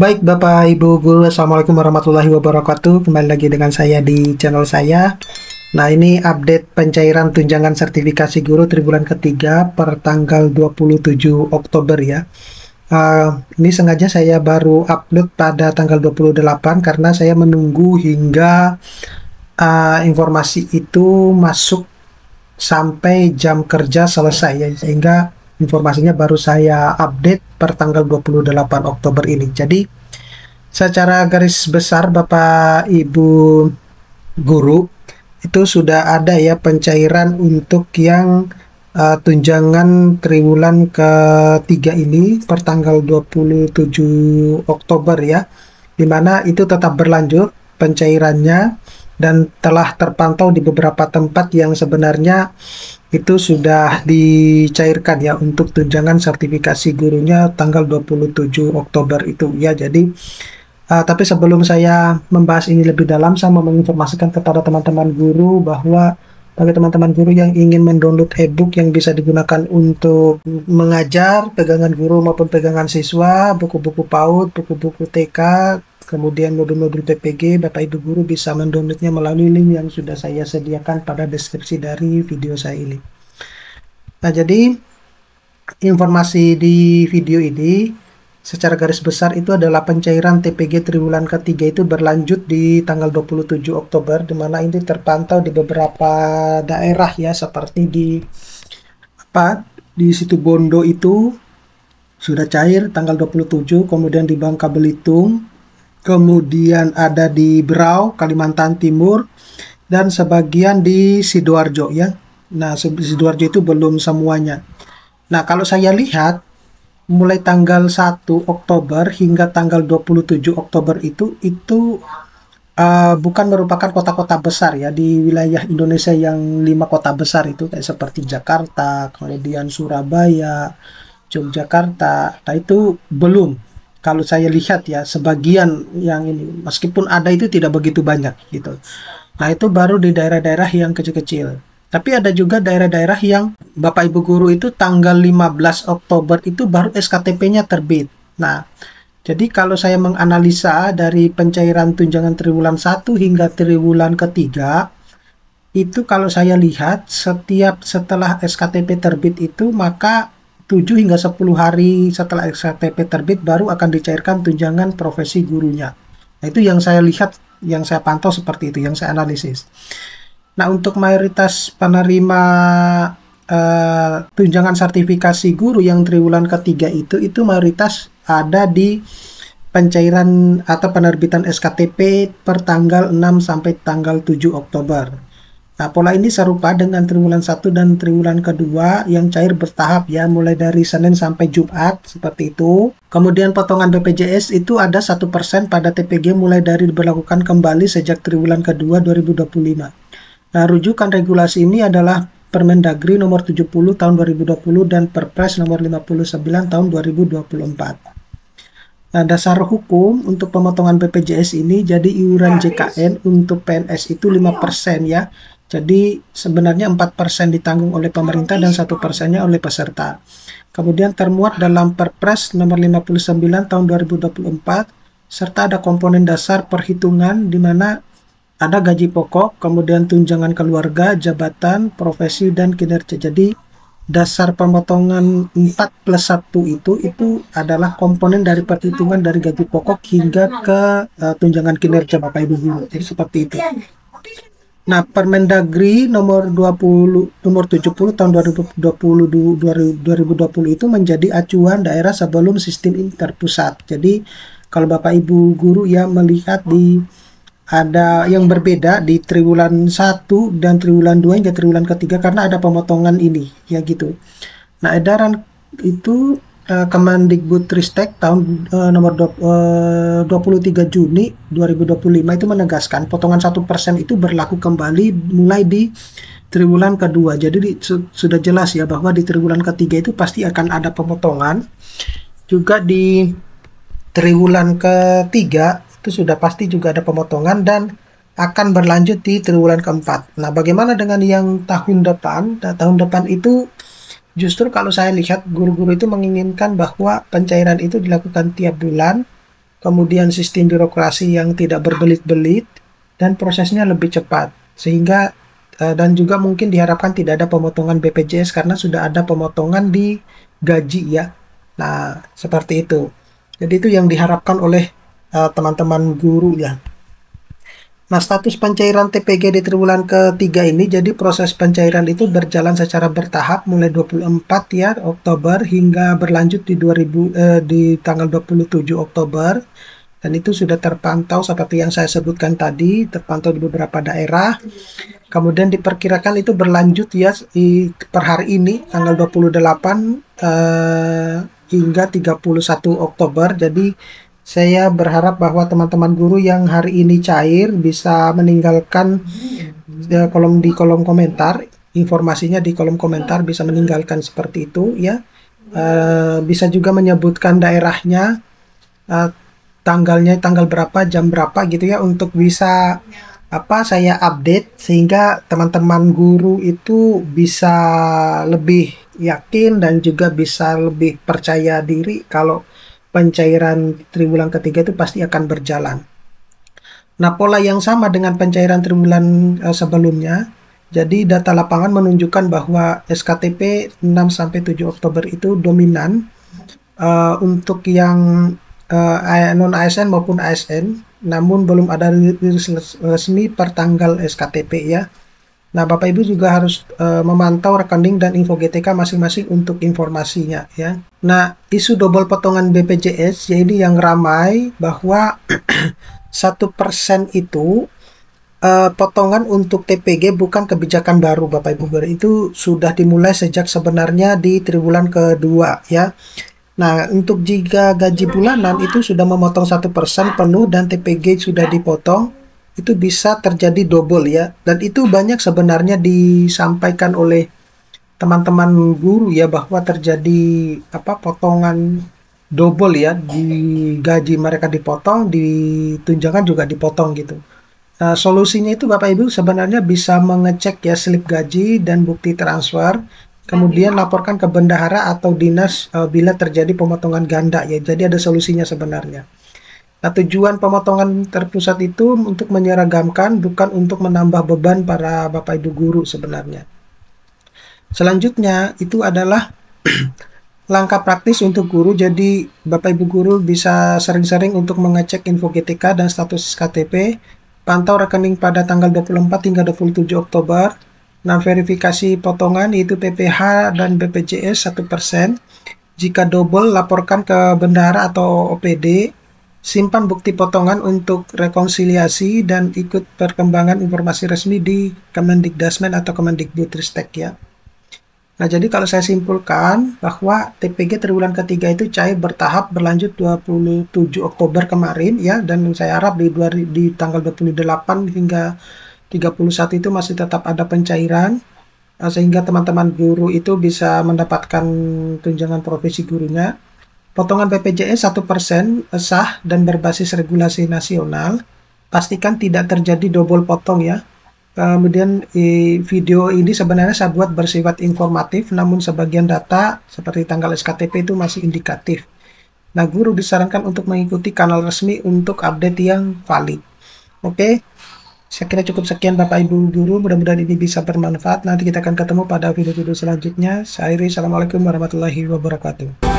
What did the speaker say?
Baik Bapak Ibu Guru, Assalamualaikum warahmatullahi wabarakatuh. Kembali lagi dengan saya di channel saya. Nah, ini update pencairan tunjangan sertifikasi guru triwulan ketiga per tanggal 27 Oktober ya. Ini sengaja saya baru upload pada tanggal 28 karena saya menunggu hingga informasi itu masuk sampai jam kerja selesai ya, sehingga informasinya baru saya update per tanggal 28 Oktober ini. Jadi secara garis besar Bapak Ibu guru itu sudah ada ya pencairan untuk yang tunjangan triwulan ketiga ini per tanggal 27 Oktober ya, dimana itu tetap berlanjut pencairannya dan telah terpantau di beberapa tempat yang sebenarnya itu sudah dicairkan ya untuk tunjangan sertifikasi gurunya tanggal 27 Oktober itu ya. Jadi tapi sebelum saya membahas ini lebih dalam, saya mau menginformasikan kepada teman-teman guru bahwa bagi teman-teman guru yang ingin mendownload e-book yang bisa digunakan untuk mengajar, pegangan guru maupun pegangan siswa, buku-buku PAUD, buku-buku TK, kemudian modul-modul PPG, Bapak Ibu guru bisa mendownloadnya melalui link yang sudah saya sediakan pada deskripsi dari video saya ini. Nah, jadi informasi di video ini secara garis besar itu adalah pencairan TPG triwulan ketiga itu berlanjut di tanggal 27 Oktober, di mana ini terpantau di beberapa daerah ya, seperti di Situbondo itu sudah cair tanggal 27, kemudian di Bangka Belitung, kemudian ada di Berau, Kalimantan Timur, dan sebagian di Sidoarjo ya. Nah, Sidoarjo itu belum semuanya. Nah, kalau saya lihat mulai tanggal 1 Oktober hingga tanggal 27 Oktober itu bukan merupakan kota-kota besar ya di wilayah Indonesia yang 5 kota besar itu, kayak seperti Jakarta, kemudian Surabaya, Yogyakarta. Nah, itu belum. Kalau saya lihat ya, sebagian yang ini meskipun ada itu tidak begitu banyak gitu. Nah, itu baru di daerah-daerah yang kecil-kecil. Tapi ada juga daerah-daerah yang Bapak Ibu guru itu tanggal 15 Oktober itu baru SKTP-nya terbit. Nah, jadi kalau saya menganalisa dari pencairan tunjangan triwulan 1 hingga triwulan ketiga, itu kalau saya lihat setelah SKTP terbit itu, maka 7 hingga 10 hari setelah SKTP terbit baru akan dicairkan tunjangan profesi gurunya. Nah, itu yang saya lihat, yang saya pantau seperti itu, yang saya analisis. Nah, untuk mayoritas penerima tunjangan sertifikasi guru yang triwulan ketiga itu mayoritas ada di pencairan atau penerbitan SKTP per tanggal 6 sampai tanggal 7 Oktober. Nah, pola ini serupa dengan triwulan 1 dan triwulan kedua yang cair bertahap ya, mulai dari Senin sampai Jumat seperti itu. Kemudian potongan BPJS itu ada 1% pada TPG mulai dari diberlakukan kembali sejak triwulan kedua 2025. Nah, rujukan regulasi ini adalah Permendagri nomor 70 tahun 2020 dan Perpres nomor 59 tahun 2024. Nah, dasar hukum untuk pemotongan BPJS ini, jadi iuran JKN untuk PNS itu 5% ya. Jadi sebenarnya 4% ditanggung oleh pemerintah dan 1%-nya oleh peserta. Kemudian termuat dalam Perpres nomor 59 tahun 2024, serta ada komponen dasar perhitungan di mana ada gaji pokok, kemudian tunjangan keluarga, jabatan, profesi, dan kinerja. Jadi dasar pemotongan 4 plus 1 itu adalah komponen dari perhitungan dari gaji pokok hingga ke tunjangan kinerja Bapak Ibu guru. Jadi seperti itu. Nah, Permendagri nomor 70 tahun 2020 itu menjadi acuan daerah sebelum sistem terpusat. Jadi kalau Bapak Ibu guru ya melihat ada yang berbeda di triwulan 1 dan triwulan 2 hingga triwulan ketiga karena ada pemotongan ini ya gitu. Nah, edaran itu Kemendikbudristek tahun nomor 23 Juni 2025 itu menegaskan potongan 1% itu berlaku kembali mulai di triwulan kedua. Jadi sudah jelas ya bahwa di triwulan ketiga itu pasti akan ada pemotongan. Juga di triwulan ketiga itu sudah pasti juga ada pemotongan dan akan berlanjut di triwulan keempat. Nah, bagaimana dengan yang tahun depan? Nah, tahun depan itu justru kalau saya lihat guru-guru itu menginginkan bahwa pencairan itu dilakukan tiap bulan kemudian sistem birokrasi yang tidak berbelit-belit, dan prosesnya lebih cepat. Sehingga dan juga mungkin diharapkan tidak ada pemotongan BPJS karena sudah ada pemotongan di gaji ya. Nah, seperti itu. Jadi itu yang diharapkan oleh teman-teman guru ya. Nah, status pencairan TPG di triwulan ketiga ini, jadi proses pencairan itu berjalan secara bertahap mulai 24 ya Oktober hingga berlanjut di tanggal 27 Oktober. Dan itu sudah terpantau seperti yang saya sebutkan tadi, terpantau di beberapa daerah. Kemudian diperkirakan itu berlanjut ya per hari ini tanggal 28 hingga 31 Oktober. Jadi saya berharap bahwa teman-teman guru yang hari ini cair bisa meninggalkan di kolom komentar, informasinya di kolom komentar bisa meninggalkan seperti itu ya. Bisa juga menyebutkan daerahnya, tanggalnya tanggal berapa, jam berapa gitu ya, untuk bisa saya update sehingga teman-teman guru itu bisa lebih yakin dan juga bisa lebih percaya diri kalau pencairan triwulan ketiga itu pasti akan berjalan. Nah, pola yang sama dengan pencairan triwulan sebelumnya. Jadi data lapangan menunjukkan bahwa SKTP 6-7 Oktober itu dominan untuk yang non ASN maupun ASN, namun belum ada rilis resmi per tanggal SKTP ya. Nah, Bapak Ibu juga harus memantau rekening dan info GTK masing-masing untuk informasinya ya. Nah, isu double potongan BPJS ya, ini yang ramai bahwa 1% itu potongan untuk TPG bukan kebijakan baru Bapak Ibu. Itu sudah dimulai sejak sebenarnya di triwulan kedua ya. Nah, untuk jika gaji bulanan itu sudah memotong 1% penuh dan TPG sudah dipotong, itu bisa terjadi double ya. Dan itu banyak sebenarnya disampaikan oleh teman-teman guru ya, bahwa terjadi potongan double ya, di gaji mereka dipotong, di tunjangan juga dipotong gitu. Nah, solusinya itu Bapak Ibu sebenarnya bisa mengecek ya slip gaji dan bukti transfer, kemudian laporkan ke bendahara atau dinas bila terjadi pemotongan ganda ya. Jadi ada solusinya sebenarnya. Nah, tujuan pemotongan terpusat itu untuk menyeragamkan, bukan untuk menambah beban para Bapak Ibu guru sebenarnya. Selanjutnya itu adalah langkah praktis untuk guru. Jadi Bapak Ibu guru bisa sering-sering untuk mengecek info GTK dan status KTP, pantau rekening pada tanggal 24 hingga 27 Oktober. Nah, verifikasi potongan yaitu PPh dan BPJS 1%. Jika double, laporkan ke bendahara atau OPD. Simpan bukti potongan untuk rekonsiliasi dan ikut perkembangan informasi resmi di Kemendikdasmen atau Kemendikbudristek ya. Nah, jadi kalau saya simpulkan bahwa TPG triwulan ketiga itu cair bertahap berlanjut 27 Oktober kemarin ya, dan saya harap di tanggal 28 hingga 31 itu masih tetap ada pencairan sehingga teman-teman guru itu bisa mendapatkan tunjangan profesi gurunya. Potongan BPJS 1% sah dan berbasis regulasi nasional. Pastikan tidak terjadi double potong ya. Kemudian video ini sebenarnya saya buat bersifat informatif, namun sebagian data seperti tanggal SKTP itu masih indikatif. Nah, guru disarankan untuk mengikuti kanal resmi untuk update yang valid. Oke, saya kira cukup sekian Bapak Ibu guru, mudah-mudahan ini bisa bermanfaat. Nanti kita akan ketemu pada video-video selanjutnya. Saya Iri, Assalamualaikum warahmatullahi wabarakatuh.